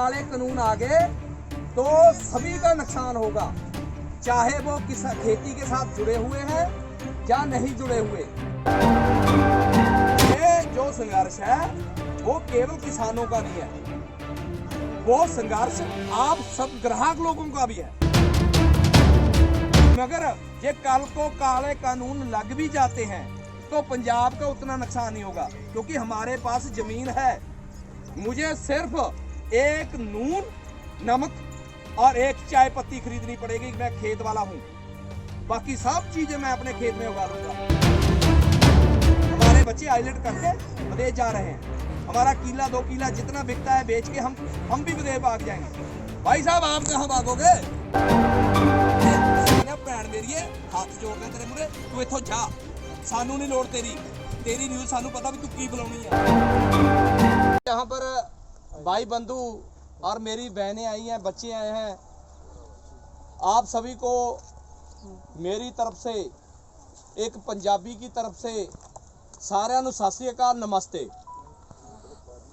काले कानून आ गए तो सभी का नुकसान होगा, चाहे वो खेती के साथ जुड़े हुए हैं या नहीं जुड़े हुए। ये जो संघर्ष है वो केवल किसानों का नहीं है, वो संघर्ष आप सब ग्राहक लोगों का भी है। मगर ये कल को काले कानून लग भी जाते हैं तो पंजाब का उतना नुकसान नहीं होगा, क्योंकि हमारे पास जमीन है। मुझे सिर्फ एक नून, नमक और एक चाय पत्ती खरीदनी पड़ेगी। मैं खेत वाला हूँ, बाकी सब चीजें मैं अपने खेत में उगा लूंगा। हमारे बच्चे आइलेट करके विदेश जा रहे हैं, हमारा किला 2 किला जितना बिकता है बेच के हम भी विदेश भाग जाएंगे। भाई साहब आप कहाँ भागोगे? भैन मेरी हाथ जोड़ना तेरे मुरे, तू इथों जा, सानू नहीं लोड़ तेरी न्यूज़, सानू पता भी तू की बुलानी है। यहाँ पर भाई बंधु और मेरी बहनें आई हैं, बच्चे आए हैं। आप सभी को मेरी तरफ से, एक पंजाबी की तरफ से साਰਿਆਂ ਨੂੰ सत श्री अकाल, नमस्ते।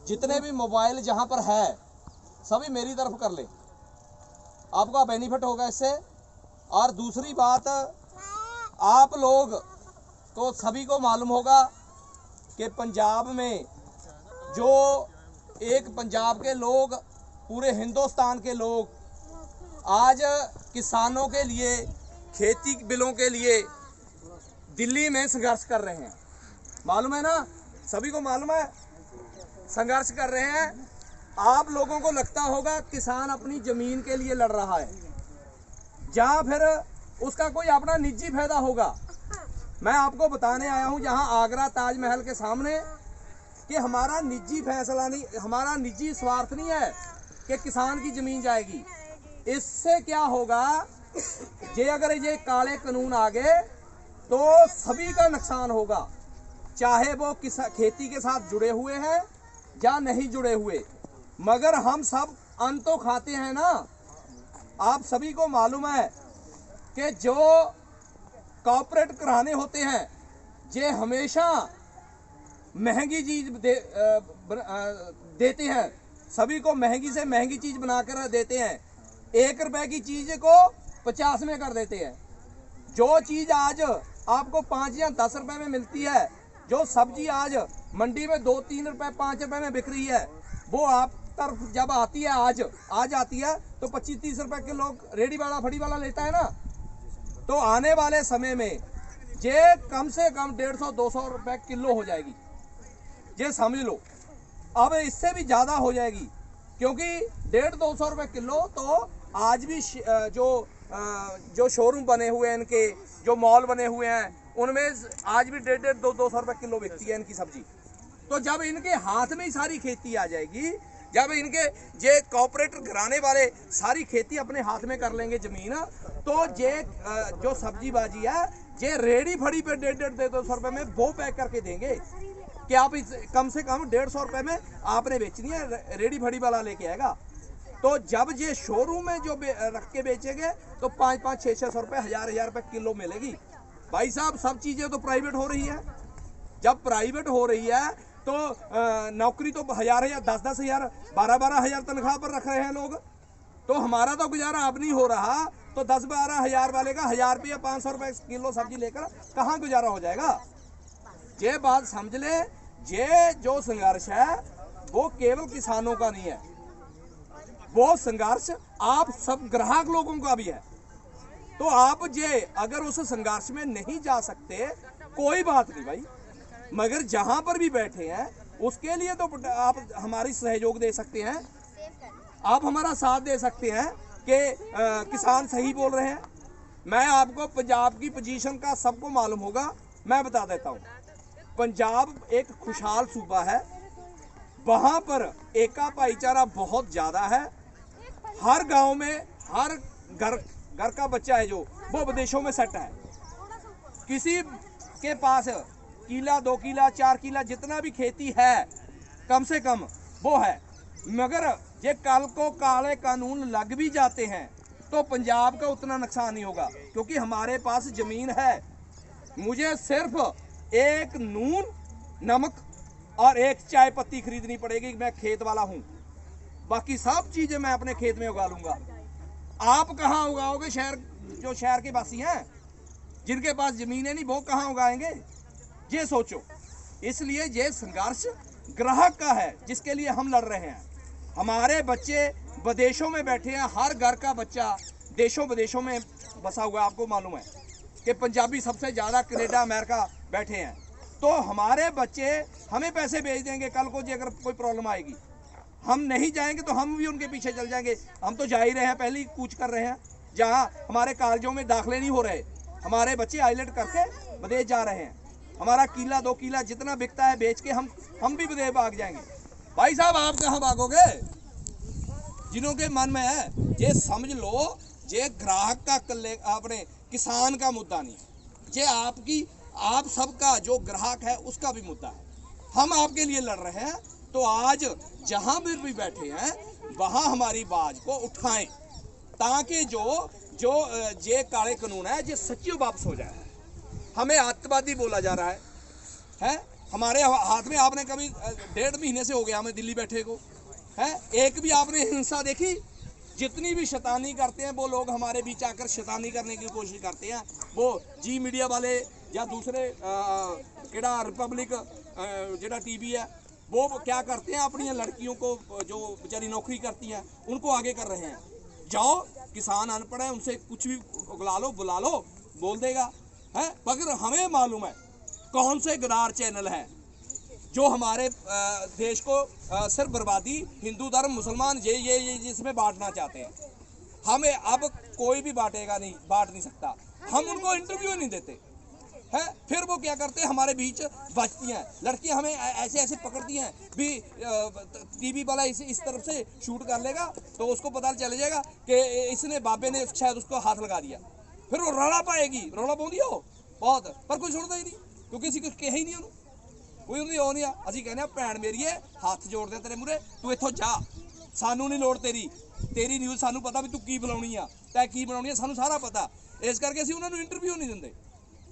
जितने भी मोबाइल जहाँ पर है सभी मेरी तरफ कर ले, आपका बेनिफिट होगा इससे। और दूसरी बात, आप लोग तो सभी को मालूम होगा कि पंजाब में जो एक पंजाब के लोग, पूरे हिंदुस्तान के लोग आज किसानों के लिए, खेती बिलों के लिए दिल्ली में संघर्ष कर रहे हैं। मालूम है ना, सभी को मालूम है, संघर्ष कर रहे हैं। आप लोगों को लगता होगा किसान अपनी जमीन के लिए लड़ रहा है या फिर उसका कोई अपना निजी फायदा होगा। मैं आपको बताने आया हूं यहाँ आगरा ताजमहल के सामने कि हमारा निजी फैसला नहीं, हमारा निजी स्वार्थ नहीं है कि किसान की जमीन जाएगी। इससे क्या होगा, ये अगर ये काले कानून आ गए तो सभी का नुकसान होगा, चाहे वो खेती के साथ जुड़े हुए हैं या नहीं जुड़े हुए। मगर हम सब अन्न तो खाते हैं ना। आप सभी को मालूम है कि जो कॉर्पोरेट घराने होते हैं ये हमेशा महंगी चीज देते हैं, सभी को महंगी से महंगी चीज बनाकर देते हैं। 1 रुपए की चीज को 50 में कर देते हैं। जो चीज आज आपको 5 या 10 रुपए में मिलती है, जो सब्जी आज मंडी में 2, 3 रुपए, 5 रुपए में बिक रही है, वो आप तरफ जब आती है, आज आती है तो 25-30 रुपए के लोग रेडी वाला, फड़ी वाला लेता है ना। तो आने वाले समय में ये कम से कम 150-200 रुपए किलो हो जाएगी, ये समझ लो। अब इससे भी ज़्यादा हो जाएगी, क्योंकि 150-200 रुपए किलो तो आज भी जो शोरूम बने हुए हैं, इनके जो मॉल बने हुए हैं, उनमें आज भी 150-200 रुपए किलो बिकती है इनकी सब्जी। तो जब इनके हाथ में ही सारी खेती आ जाएगी, जब इनके ये कॉर्पोरेट घराने वाले सारी खेती अपने हाथ में कर लेंगे जमीन, तो ये जो सब्जी बाजी है ये रेडी फड़ी पे 150-200 रुपए में वो पैक करके देंगे कि आप कम से कम 150 रुपए में आपने बेचनी है, रेडी फड़ी वाला लेके आएगा। तो जब ये शोरूम में जो रख के बेचेंगे तो 500-500, 600 रुपए, 1000 रुपए किलो मिलेगी। भाई साहब सब चीजें तो प्राइवेट हो रही है। जब प्राइवेट हो रही है तो नौकरी तो 1000, 10,000, 12,000 तनख्वाह पर रख रहे हैं लोग। तो हमारा तो गुजारा अब नहीं हो रहा, तो 10-12 हजार वाले का 1000 रुपया, 500 रुपए किलो सब्जी लेकर कहाँ गुजारा हो जाएगा? ये बात समझ ले, ये जो संघर्ष है वो केवल किसानों का नहीं है, वो संघर्ष आप सब ग्राहक लोगों का भी है। तो आप ये अगर उस संघर्ष में नहीं जा सकते, कोई बात नहीं भाई, मगर जहां पर भी बैठे हैं उसके लिए तो आप हमारी सहयोग दे सकते हैं, आप हमारा साथ दे सकते हैं कि किसान सही बोल रहे हैं। मैं आपको पंजाब की पोजीशन का सबको मालूम होगा, मैं बता देता हूँ। पंजाब एक खुशहाल सूबा है, वहाँ पर एका भाईचारा बहुत ज़्यादा है। हर गांव में हर घर का बच्चा है जो वो विदेशों में सेट है। किसी के पास किला, 2 किला, 4 किला जितना भी खेती है कम से कम वो है। मगर ये कल को काले कानून लग भी जाते हैं तो पंजाब का उतना नुकसान नहीं होगा, क्योंकि हमारे पास जमीन है। मुझे सिर्फ एक नून, नमक और एक चाय पत्ती खरीदनी पड़ेगी। मैं खेत वाला हूँ, बाकी सब चीजें मैं अपने खेत में उगा लूंगा। आप कहाँ उगाओगे? शहर, जो शहर के वासी हैं जिनके पास जमीनें नहीं, वो कहाँ उगाएंगे? ये सोचो। इसलिए ये संघर्ष ग्राहक का है जिसके लिए हम लड़ रहे हैं। हमारे बच्चे विदेशों में बैठे हैं, हर घर का बच्चा देशों विदेशों में बसा हुआ है। आपको मालूम है कि पंजाबी सबसे ज़्यादा कनाडा अमेरिका बैठे हैं। तो हमारे बच्चे हमें पैसे भेज देंगे कल को जी अगर कोई प्रॉब्लम आएगी। हम नहीं जाएंगे तो हम भी उनके पीछे चल जाएंगे। हम तो जा ही रहे हैं, पहले ही कूच कर रहे हैं। जहाँ हमारे कॉलेजों में दाखिले नहीं हो रहे, हमारे बच्चे आईलेट करके विदेश जा रहे हैं। हमारा किला 2 किला जितना बिकता है बेच के हम भी विदेश भाग जाएंगे। भाई साहब आप कहाँ भागोगे? जिन्हों के मन में है ये समझ लो, ये ग्राहक का कल्ले अपने किसान का मुद्दा नहीं है, ये आप सबका जो ग्राहक है उसका भी मुद्दा है। हम आपके लिए लड़ रहे हैं। तो आज जहां भी बैठे हैं वहां हमारी आवाज को उठाएं ताकि जो ये काले कानून है ये सच्ची वापस हो जाए। हमें आतंकवादी बोला जा रहा है? हमारे हाथ में आपने कभी 1.5 महीने से हो गया हमें दिल्ली बैठे को है, एक भी आपने हिंसा देखी? जितनी भी शैतानी करते हैं वो लोग हमारे बीच आकर शैतानी करने की कोशिश करते हैं। वो जी मीडिया वाले या दूसरे केड़ा रिपब्लिक जेड़ा टीवी है, वो क्या करते हैं? अपनी लड़कियों को जो बेचारी नौकरी करती हैं उनको आगे कर रहे हैं। जाओ, किसान अनपढ़ है, उनसे कुछ भी उगला लो, बुला लो, बोल देगा है। मगर हमें मालूम है कौन से गदार चैनल है जो हमारे देश को सिर्फ बर्बादी, हिंदू धर्म, मुसलमान ये जिसमें बांटना चाहते हैं। हमें अब कोई भी बांट नहीं सकता। हम उनको इंटरव्यू नहीं देते हैं। फिर वो क्या करते हैं? हमारे बीच बचती हैं लड़कियां, हमें ऐसे पकड़ती हैं भी। टीवी वाला इस तरफ से शूट कर लेगा तो उसको पता चल जाएगा कि इसने बाबे ने शायद उसको हाथ लगा दिया। फिर वो रौला पाएगी, रौला पाਉਂਦੀ हो बहुत, पर कोई सुनता ही नहीं क्योंकि ਅਸੀਂ ਕੁਝ ਕਿਹਾ ਹੀ ਨਹੀਂ ਉਹਨੂੰ। ਕੋਈ ਉਹਦੀ ਉਹ ਨਹੀਂ ਆ। ਅਸੀਂ ਕਹਿੰਦੇ ਆ ਭੈਣ ਮੇਰੀਏ ਹੱਥ ਜੋੜਦੇ ਤੇਰੇ ਮੂਰੇ, ਤੂੰ ਇੱਥੋਂ ਜਾ, ਸਾਨੂੰ ਨਹੀਂ ਲੋੜ ਤੇਰੀ ਨਿਊਜ਼। ਸਾਨੂੰ ਪਤਾ ਵੀ ਤੂੰ ਕੀ ਬੁਲਾਉਣੀ ਆ, ਤੈਂ ਕੀ ਬਣਾਉਣੀ ਆ, ਸਾਨੂੰ ਸਾਰਾ ਪਤਾ। ਇਸ ਕਰਕੇ ਅਸੀਂ ਉਹਨਾਂ ਨੂੰ ਇੰਟਰਵਿਊ ਨਹੀਂ ਦਿੰਦੇ।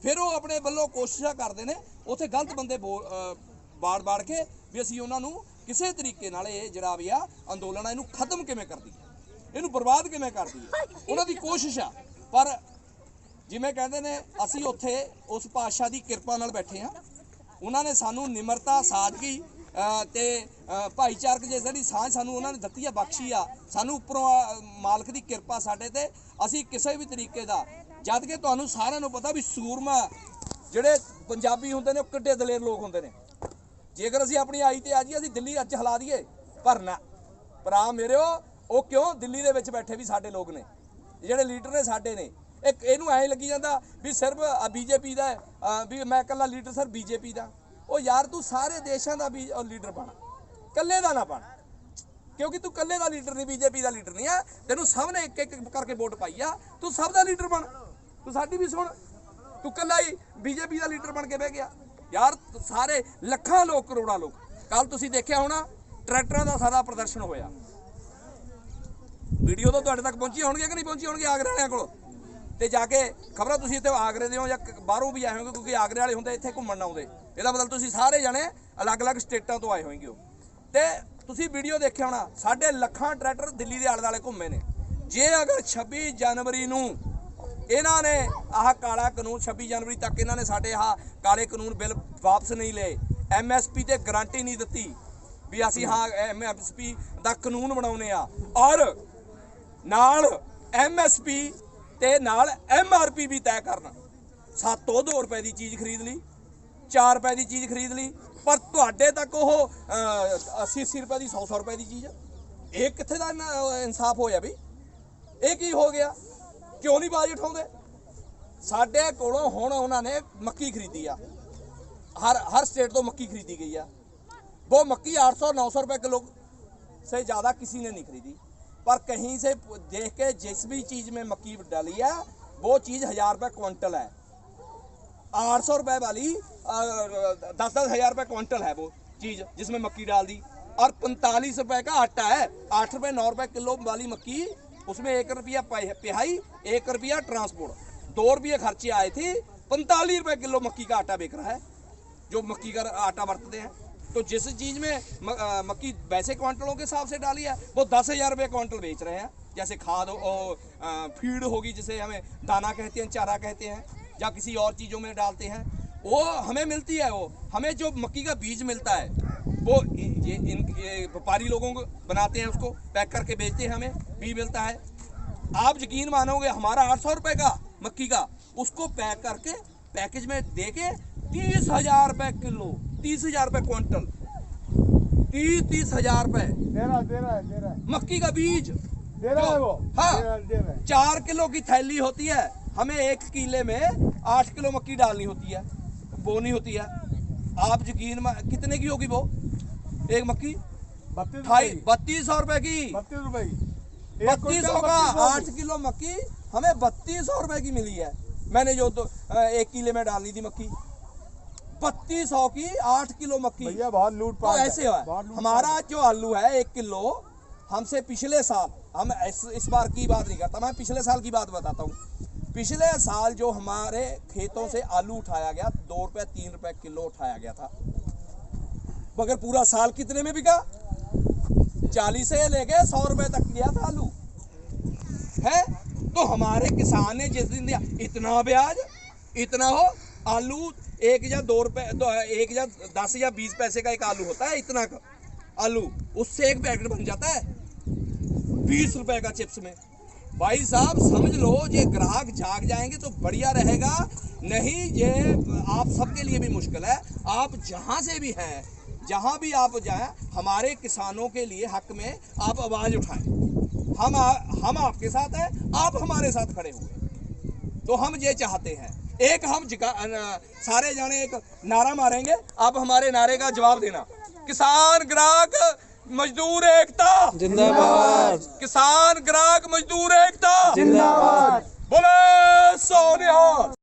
ਫਿਰ ਉਹ ਆਪਣੇ ਵੱਲੋਂ ਕੋਸ਼ਿਸ਼ਾਂ ਕਰਦੇ ਨੇ ਉੱਥੇ ਗਲਤ ਬੰਦੇ ਬਾੜ ਕੇ ਵੀ ਅਸੀਂ ਉਹਨਾਂ ਨੂੰ ਕਿਸੇ ਤਰੀਕੇ ਨਾਲ ਇਹ ਜਿਹੜਾ ਵੀ ਆ ਅੰਦੋਲਨ ਆ ਇਹਨੂੰ ਖਤਮ ਕਿਵੇਂ ਕਰ ਦਈਏ, ਇਹਨੂੰ ਬਰਬਾਦ ਕਿਵੇਂ ਕਰ ਦਈਏ। ਉਹਨਾਂ ਦੀ ਕੋਸ਼ਿਸ਼ ਆ। ਪਰ ਜਿਵੇਂ ਕਹਿੰਦੇ ਨੇ ਅਸੀਂ ਉੱਥੇ ਉਸ ਪਾਤਸ਼ਾਹ ਦੀ ਕਿਰਪਾ ਨਾਲ ਬੈਠੇ ਆ। ਉਹਨਾਂ ਨੇ ਸਾਨੂੰ ਨਿਮਰਤਾ, ਸਾਦਗੀ ਤੇ ਭਾਈਚਾਰਕ ਜਿਹੜੀ ਸਾਂਝ ਸਾਨੂੰ ਉਹਨਾਂ ਨੇ ਦਿੱਤੀ ਆ, ਬਖਸ਼ੀ ਆ। ਸਾਨੂੰ ਉੱਪਰੋਂ ਮਾਲਕ ਦੀ ਕਿਰਪਾ ਸਾਡੇ ਤੇ। ਅਸੀਂ ਕਿਸੇ ਵੀ ਤਰੀਕੇ ਦਾ, ਜਦ ਕਿ ਤੁਹਾਨੂੰ ਸਾਰਿਆਂ ਨੂੰ ਪਤਾ ਵੀ ਸੂਰਮਾ ਜਿਹੜੇ ਪੰਜਾਬੀ ਹੁੰਦੇ ਨੇ ਉਹ ਕਿੱਡੇ ਦਲੇਰ ਲੋਕ ਹੁੰਦੇ ਨੇ। ਜੇਕਰ ਅਸੀਂ ਆਪਣੀ ਆਈ ਤੇ ਆ ਜੀ ਅਸੀਂ ਦਿੱਲੀ ਅੱਜ ਹਿਲਾ ਦਈਏ, ਪਰ ਨਾ ਭਰਾ ਮੇਰਿਓ, ਉਹ ਕਿਉਂ? ਦਿੱਲੀ ਦੇ ਵਿੱਚ ਬੈਠੇ ਵੀ ਸਾਡੇ ਲੋਕ ਨੇ, ਜਿਹੜੇ ਲੀਡਰ ਨੇ ਸਾਡੇ ਨੇ। ਇੱਕ ਇਹਨੂੰ ਐਂ ਲੱਗੀ ਜਾਂਦਾ ਵੀ ਸਿਰਫ ਬੀਜੇਪੀ ਦਾ ਵੀ ਮੈਂ ਇਕੱਲਾ ਲੀਡਰ ਸਰ ਬੀਜੇਪੀ ਦਾ। ਉਹ ਯਾਰ ਤੂੰ ਸਾਰੇ ਦੇਸ਼ਾਂ ਦਾ ਵੀ ਲੀਡਰ ਬਣ, ਇਕੱਲੇ ਦਾ ਨਾ ਬਣ, ਕਿਉਂਕਿ ਤੂੰ ਇਕੱਲੇ ਦਾ ਲੀਡਰ ਨਹੀਂ, ਬੀਜੇਪੀ ਦਾ ਲੀਡਰ ਨਹੀਂ ਆ। ਤੈਨੂੰ ਸਭ ਨੇ ਇੱਕ ਇੱਕ ਕਰਕੇ ਵੋਟ ਪਾਈ ਆ, ਤੂੰ ਸਭ ਦਾ ਲੀਡਰ ਬਣ। ਤੂੰ ਸਾਡੀ ਵੀ ਸੁਣ, ਤੂੰ ਇਕੱਲਾ ਹੀ ਬੀਜੇਪੀ ਦਾ ਲੀਡਰ ਬਣ ਕੇ ਬਹਿ ਗਿਆ ਯਾਰ। ਸਾਰੇ ਲੱਖਾਂ ਲੋਕ, ਕਰੋੜਾਂ ਲੋਕ, ਕੱਲ ਤੁਸੀਂ ਦੇਖਿਆ ਹੋਣਾ ਟਰੈਕਟਰਾਂ ਦਾ ਸਾਰਾ ਪ੍ਰਦਰਸ਼ਨ ਹੋਇਆ। ਵੀਡੀਓ ਤਾਂ ਤੁਹਾਡੇ ਤੱਕ ਪਹੁੰਚੀ ਹੋਣਗੀਆਂ ਕਿ ਨਹੀਂ ਪਹੁੰਚੀ ਹੋਣਗੀਆਂ ਆਗਰੇ ਵਾਲਿਆਂ ਕੋਲ? ਤੇ ਜਾ ਕੇ ਖਬਰਾਂ ਤੁਸੀਂ ਇੱਥੇ ਆਗਰੇ ਦੇ ਹੋ ਜਾਂ ਬਾਹਰੋਂ ਵੀ ਆਏ ਹੋਗੇ, ਕਿਉਂਕਿ ਆਗਰੇ ਵਾਲੇ ਹੁੰਦੇ ਇੱਥੇ ਘੁੰਮਣ ਨਾ ਆਉਂਦੇ। ਇਹਦਾ ਮਤਲਬ ਤੁਸੀਂ ਸਾਰੇ ਜਣੇ ਅਲੱਗ-ਅਲੱਗ ਸਟੇਟਾਂ ਤੋਂ ਆਏ ਹੋਣਗੇ। ਤੇ ਤੁਸੀਂ ਵੀਡੀਓ ਦੇਖਿਆ ਹੋਣਾ, ਸਾਡੇ ਲੱਖਾਂ ਟਰੈਕਟਰ ਦਿੱਲੀ ਦੇ ਆਲੇ-ਦੁਆਲੇ ਘੁੰਮੇ ਨੇ। ਜੇ ਅਗਰ 26 ਜਨਵਰੀ ਨੂੰ ਇਹਨਾਂ ਨੇ ਆਹ ਕਾਲਾ ਕਾਨੂੰਨ 26 ਜਨਵਰੀ ਤੱਕ ਇਹਨਾਂ ਨੇ ਸਾਡੇ ਆਹ ਕਾਲੇ ਕਾਨੂੰਨ ਬਿੱਲ ਵਾਪਸ ਨਹੀਂ ਲਏ, MSP ਤੇ ਗਾਰੰਟੀ ਨਹੀਂ ਦਿੱਤੀ ਵੀ ਅਸੀਂ ਹਾਂ MSP ਦਾ ਕਾਨੂੰਨ ਬਣਾਉਨੇ ਆ, ਔਰ ਨਾਲ MSP ਤੇ ਨਾਲ MRP ਵੀ ਤੈਅ ਕਰਨਾ। 2 ਰੁਪਏ ਦੀ ਚੀਜ਼ ਖਰੀਦ ਲਈ, 4 ਰੁਪਏ ਦੀ ਚੀਜ਼ ਖਰੀਦ ਲਈ, ਪਰ ਤੁਹਾਡੇ ਤੱਕ ਉਹ 80 ਰੁਪਏ ਦੀ 100 ਰੁਪਏ ਦੀ ਚੀਜ਼। ਇਹ ਕਿੱਥੇ ਦਾ ਇਨਸਾਫ ਹੋਇਆ ਬਈ? ਇਹ ਕੀ ਹੋ ਗਿਆ? ਕਿਉਂ ਨਹੀਂ ਬਾਜ਼ ਉਠਾਉਂਦੇ? ਸਾਡੇ ਕੋਲੋਂ ਹੁਣ ਉਹਨਾਂ ਨੇ ਮੱਕੀ ਖਰੀਦੀ ਆ, हर स्टेट तो मक्की खरीदी गई है। वो मक्की 800-900 रुपए किलो से ज़्यादा किसी ने नहीं खरीदी, पर कहीं से देख के जिस भी चीज़ में मक्की डाली है वो चीज़ 1000 रुपये क्विंटल है। 800 रुपये वाली 10-10 हज़ार रुपये क्विंटल है वो चीज़ जिसमें मक्की डाल दी, और 45 रुपये का आटा है। 8 रुपये 9 रुपये किलो वाली मक्की, उसमें 1 रुपया पिहाई, 1 रुपया ट्रांसपोर्ट, 2 रुपये खर्चे आए थे। 45 रुपये किलो मक्की का आटा बिक रहा है, जो मक्की का आटा बरतते हैं। तो जिस चीज में मक्की वैसे क्वांटलों के हिसाब से डाली है वो 10,000 रुपये क्वांटल बेच रहे हैं। जैसे खाद फीड होगी, जिसे हमें दाना कहते हैं, चारा कहते हैं, या किसी और चीज़ों में डालते हैं, वो हमें मिलती है। वो हमें जो मक्की का बीज मिलता है वो ये व्यापारी लोगों को बनाते हैं, उसको पैक करके बेचते हैं, हमें बीज मिलता है। आप यकीन मानोगे, हमारा 800 रुपये का मक्की का, उसको पैक करके पैकेज में दे के 30,000 रुपये किलो, 30,000 रुपये क्विंटल, 30,000 रुपये दे रहा है मक्की का बीज दे रहा है वो। हाँ, दे रहा है। 4 किलो की थैली होती है, हमें 1 किले में 8 किलो मक्की डालनी होती है, बोनी होती है। आप यकीन कितने की होगी वो एक मक्की? 3200 रुपए की। 3200 का 8 किलो मक्की हमें 3200 रुपए की मिली है। मैंने जो 1 किले में डालनी थी मक्की, 3200 की 8 किलो मक्की। भैया बहुत लूटपाट तो ऐसे है। हमारा जो आलू है 1 किलो, हमसे पिछले साल, हम इस बार की बात नहीं करता, मैं पिछले साल की बात बताता हूँ। पिछले साल जो हमारे खेतों से आलू उठाया गया 2 रुपये 3 रुपये किलो उठाया गया था, मगर पूरा साल कितने में बिका? 40 से लेके 100 रुपए तक गया था आलू है। तो हमारे किसान ने जिस दिन दिया, इतना ब्याज, इतना हो आलू 1 या 2 रुपए, 1 या 10 या 20 पैसे का एक आलू होता है, इतना का आलू, उससे एक पैकेट बन जाता है 20 रुपए का चिप्स में। भाई साहब समझ लो, ये ग्राहक जाग जाएंगे तो बढ़िया रहेगा, नहीं ये आप सबके लिए भी मुश्किल है। आप जहां से भी हैं, जहां भी आप जाएं, हमारे किसानों के लिए हक में आप आवाज उठाएं। हम आपके साथ हैं, आप हमारे साथ खड़े हुए। तो हम ये चाहते हैं, एक हम सारे जाने एक नारा मारेंगे, आप हमारे नारे का जवाब देना। किसान ग्राहक मजदूर एकता जिंदाबाद। किसान ग्राहक मजदूर एकता जिंदाबाद।